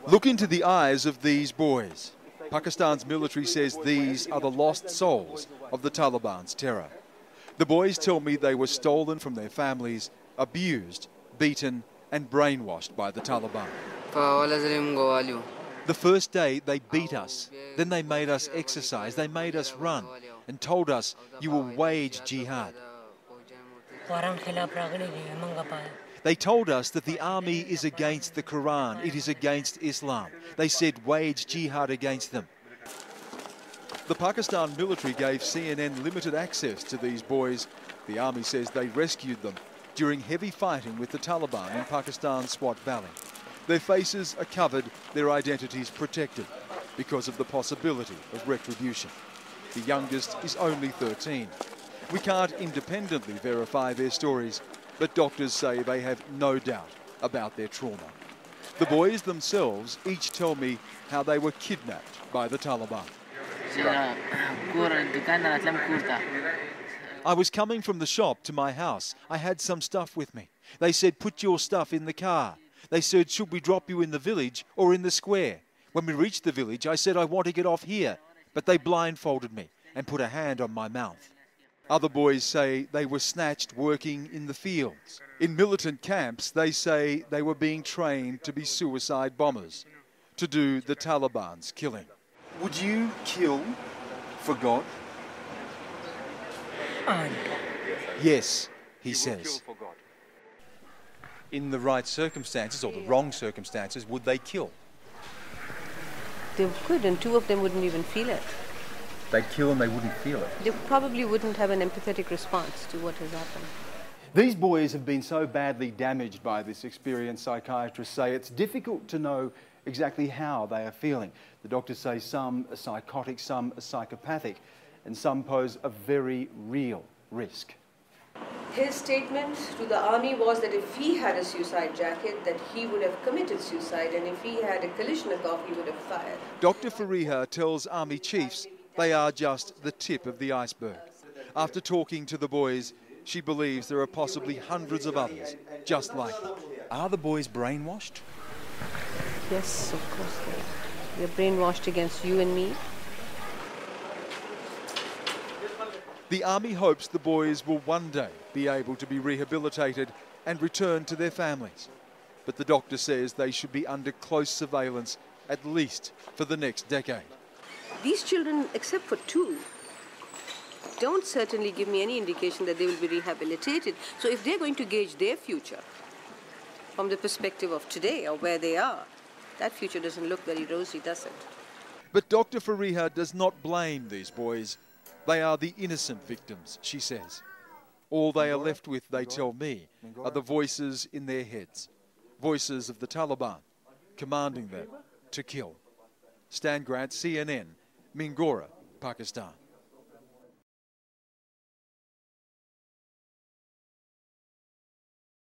Look into the eyes of these boys. Pakistan's military says these are the lost souls of the Taliban's terror. The boys tell me they were stolen from their families, abused, beaten and brainwashed by the Taliban. The first day they beat us, then they made us exercise, they made us run and told us you will wage jihad. They told us that the army is against the Quran, it is against Islam. They said wage jihad against them. The Pakistan military gave CNN limited access to these boys. The army says they rescued them during heavy fighting with the Taliban in Pakistan's Swat Valley. Their faces are covered, their identities protected because of the possibility of retribution. The youngest is only 13. We can't independently verify their stories, but doctors say they have no doubt about their trauma. The boys themselves each tell me how they were kidnapped by the Taliban. I was coming from the shop to my house. I had some stuff with me. They said, put your stuff in the car. They said, should we drop you in the village or in the square? When we reached the village, I said, I want to get off here. But they blindfolded me and put a hand on my mouth. Other boys say they were snatched working in the fields. In militant camps, they say they were being trained to be suicide bombers, to do the Taliban's killing. Would you kill for God? Yes, he says. In the right circumstances or the wrong circumstances, would they kill? They could, and two of them wouldn't even feel it. They'd kill and they wouldn't feel it? They probably wouldn't have an empathetic response to what has happened. These boys have been so badly damaged by this experience, psychiatrists say it's difficult to know exactly how they are feeling. The doctors say some are psychotic, some are psychopathic, and some pose a very real risk. His statement to the army was that if he had a suicide jacket, that he would have committed suicide, and if he had a Kalashnikov, he would have fired. Dr. Fariha tells army chiefs they are just the tip of the iceberg. After talking to the boys, she believes there are possibly hundreds of others just like them. Are the boys brainwashed? Yes, of course they are. They're brainwashed against you and me. The army hopes the boys will one day be able to be rehabilitated and return to their families. But the doctor says they should be under close surveillance at least for the next decade. These children, except for two, don't certainly give me any indication that they will be rehabilitated. So if they're going to gauge their future from the perspective of today or where they are, that future doesn't look very rosy, does it? But Dr. Fariha does not blame these boys. They are the innocent victims, she says. All they are left with, they tell me, are the voices in their heads. Voices of the Taliban, commanding them to kill. Stan Grant, CNN, Mingora, Pakistan.